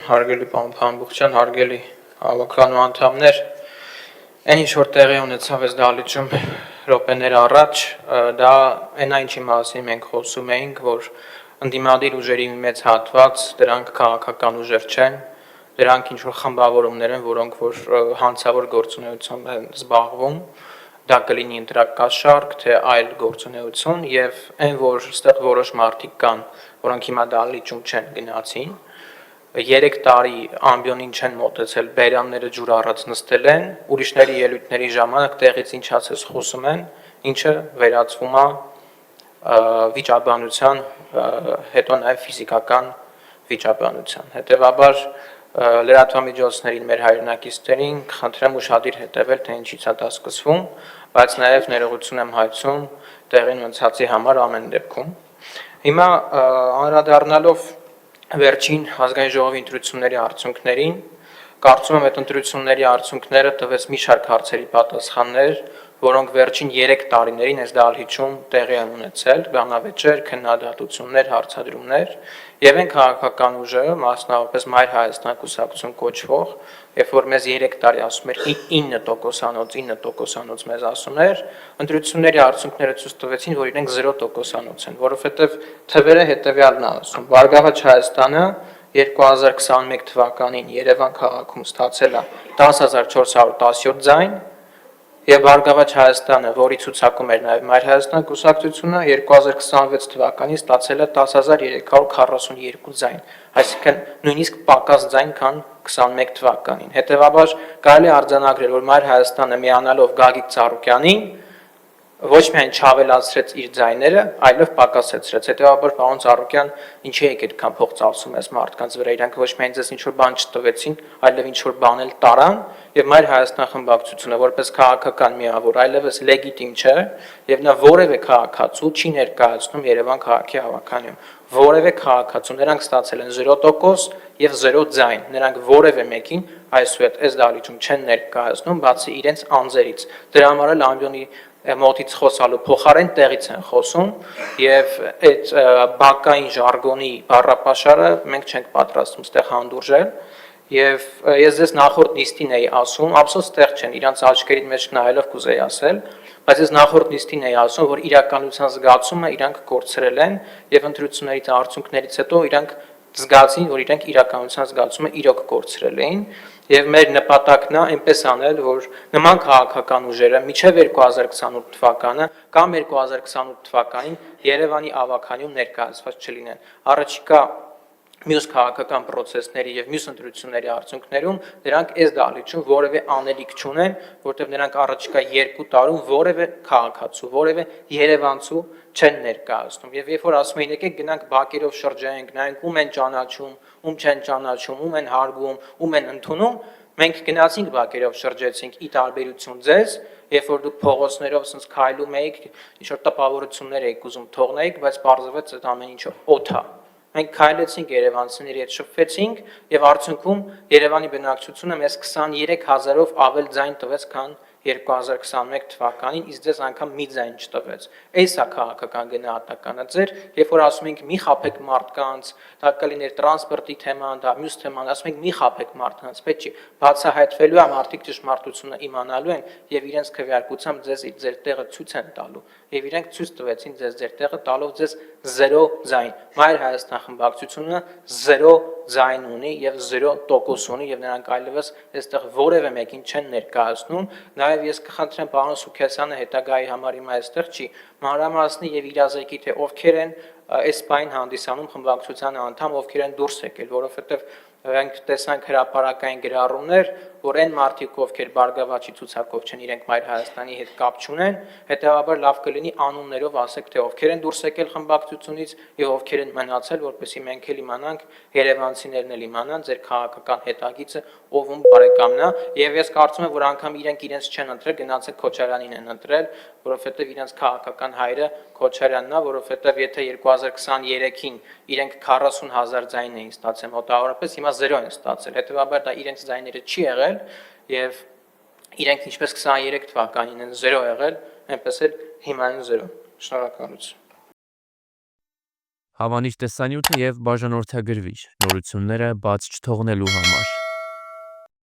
հարգելի պարոն Փամբուխյան, հարգելի հավաքականու անդամներ, այն ինչ որ տեղի ունեցավ այս դահլիճում րոպեներ առաջ, դա այն ինչի մասին մենք խոսում էինք, որ ընդդիմադիր ուժերի մեծ հատված, դրանք քաղաքական ուժեր չեն, դրանք ինչ որ խմբավորումներ են, որոնք որ հանցավոր գործունեությամբ են զբաղվում, դա կլինի ընտրակաշարք, թե այլ գործունեություն եւ այն որ այստեղ որոշ մարդիկ կան, որոնք հիմա դահլիճում չեն գնացին 3 տարի ամբիոնին չեն մոտեցել, բերանները ջուր առած նստել են, ուրիշների ելույթների ժամանակ տեղից ինչ ասես խոսում են, ինչը վերածվում է վիճաբանության, հետո նաև ֆիզիկական վիճաբանության։ Հետևաբար լրատվամիջոցներին մեր հայրենակիցներին խնդրեմ ուշադիր հետևել, թե ինչից է դա սկսվում, բայց նաև ներողություն եմ հայցում տեղին ունեցածի համար ամեն դեպքում։ Հիմա անդրադառնալով վերջին ազգային ժողովի ընտրությունների արդյունքներին, կարծում եմ այդ ընտրությունների արդյունքները տվեց մի շարք հարցերի պատասխաններ, որոնք վերջին 3 տարիներին այս դահլիճում տեղի են ունեցել, բանավեճեր, քննադատություններ, հարցադրումներ, եւ այն քաղաքական ուժը, մասնավորապես Մայր Հայաստան կուսակցություն կոչվող, երբ որ մեզ 3 տարի ասում էր 9%, մեզ ասում էր, ընտրությունների արդյունքները ցույց տվեցին, որ իրենք 0% են, որովհետեւ թվերը հետեւյալն է ասում. Բարգավաճ Հայաստանը 2021 թվականին Երևան քաղաքում ստացել է 10417 ձայն, եւ Բարգավաճ Հայաստանը, որի ցուցակում էր նաեւ Մայր Հայաստան կուսակցությունը, 2026 թվականին ստացել է 10342 ձայն, այսինքն նույնիսկ պակաս ձայն, քան 21 թվականին։ Հետևաբար կարելի է արձանագրել, որ Մայր Հայաստանը միանալով Գագիկ Ծառուկյանին ոչ միայն չավելացրեց իր ձայները, այլև պակասեցրեց։ Հետևաբար պարոն Ծառուկյան, ինչի եք այդքան փող ծախսում այս մարդկանց վրա, իրանք ոչ միայն ձեզ ինչ որ բան չտվեցին, այլև ինչ որ բան էլ տարան, եւ Մայր Հայաստան խմբակցությունը որպես քաղաքական միավոր այլևս լեգիտիմ չէ, եւ նա որևէ քաղաքացու չի ներկայացնում Երևան քաղաքի հավաքանիում։ Որևէ քաղաքացու, նրանք ստացել են 0% եւ 0 ձայն, նրանք որևէ մեկին այսուհետ այս դահլիճում չեն ներկայացնում, բացի իրենց անձերից։ Դրա համար էլ ամբիոնի մոտից խոսալու փոխարեն տեղից են խոսում եւ այդ բակային ժարգոնի բառապաշարը մենք չենք պատրաստվում ստեղ հանդուրժել եւ ես ձեզ նախորդ նիստին էի ասում, ափսոս ստեղ չեն, իրանց աչքերի մեջ նայելով կուզեի ասել, բայց ես նախորդ նիստին էի ասում, որ իրականության զգացումը իրանք կորցրել են եւ ընտրություններից արդյունքներից հետո իրանք զգացին, որ իրենք իրականության զգացումը իրոք կորցրել էին եւ մեր նպատակն է այնպես անել, որ նման քաղաքական ուժերը մինչեւ 2028 թվականը կամ 2028 թվականին Երևանի ավականիում ներկայացված չլինեն։ Առաջիկա մյուս քաղաքական process-ների եւ մյուս ընտրությունների արդյունքներում դրանք այս դահլիճում որևէ անելիք չունեն, որտեղ նրանք առաջիկա 2 տարում որևէ քաղաքացու, որևէ երևանցու չեն ներկայացնում։ Եվ երբ որ ասում են եկեք գնանք բակերով շրջենք, նայենք ում են ճանաչում, ում չեն ճանաչում, ում են հարգում, ում են ընդունում, մենք գնացինք բակերով շրջեցինք ի տարբերություն ձեզ, երբ որ դուք փողոցներով ասես քայլում էիք, ինչ որ տպավորություններ էիք ուզում թողնեիք, բայց պարզվեց այդ ամեն ինչը օդ է։ Մենք քայլեցինք երևանցիների հետ շփվեցինք եւ արդյունքում Երևանի բնակչությունը մեզ 23000-ով ավել ձայն տվեց, քան 2021 թվականին, իսկ ձեզ անգամ մի ձայն չտվեց։ Այս է քաղաքական գնահատականը ձեր, երբ որ ասում ենք մի խափեք մարդկանց, դա կլիներ տրանսպորտի թեման, դա մյուս թեման, ասում ենք մի խափեք մարդկանց, պետք չի բացահայտվելու է, մարդիկ ճշմարտությունը իմանալու են եւ իրենց քվեարկությամբ ձեզ ձեր տեղը ցույց են տալու։ Եվ իրենք ցույց տվեցին ձեզ ձեր տեղը տալով ձեզ 0 ձայն։ Մայր Հայաստան խմբակցությունը 0 ձայն ունի եւ 0% ունի եւ նրանք այլևս այստեղ որևէ մեկին չեն ներկայացնում։ Նաեւ ես կխնդրեմ պարոն Սուքեսյանը հետագայի համար հիմա այստեղ չի մանրամասնի եւ իրազեկի թե ովքեր են այս բան հանդիսանում խմբակցության անդամ, ովքեր են դուրս եկել, որովհետեւ մենք տեսանք հրապարակային գրառումներ, որ այն մարդիկ, ովքեր Բարգավաճի ցուցակով չեն, իրենք Մայր Հայաստանի հետ կապ չունեն, հետեւաբար լավ կլինի անուններով ասեք, թե ովքեր են դուրս եկել խմբակցությունից եւ ովքեր են մնացել, որպեսզի մենք էլ իմանանք, երևանցիներն էլ իմանան ձեր քաղաքական հետագիծը ով ում բարեկամն է, եւ ես կարծում եմ, որ անգամ իրենց չեն ընտրել, գնացեք Քոչարյանին են ընտրել, որովհետեւ իրենց քաղաքական հայրը Քոչարյանն է, որովհետեւ եթե 2023-ին իրենք 40000 ձայն էին ստացել մոտավորապես, հիմա 0 են ստացել, հետեւաբար դա իրենց ձայները չի եղել եւ իրենք ինչպես 23 թվականին են 0 եղել, այնպես էլ հիմա են 0։ Շնորհակալություն։ Հավանիր տեսանյութը եւ բաժանորդագրվիր նորությունները բաց չթողնելու համար։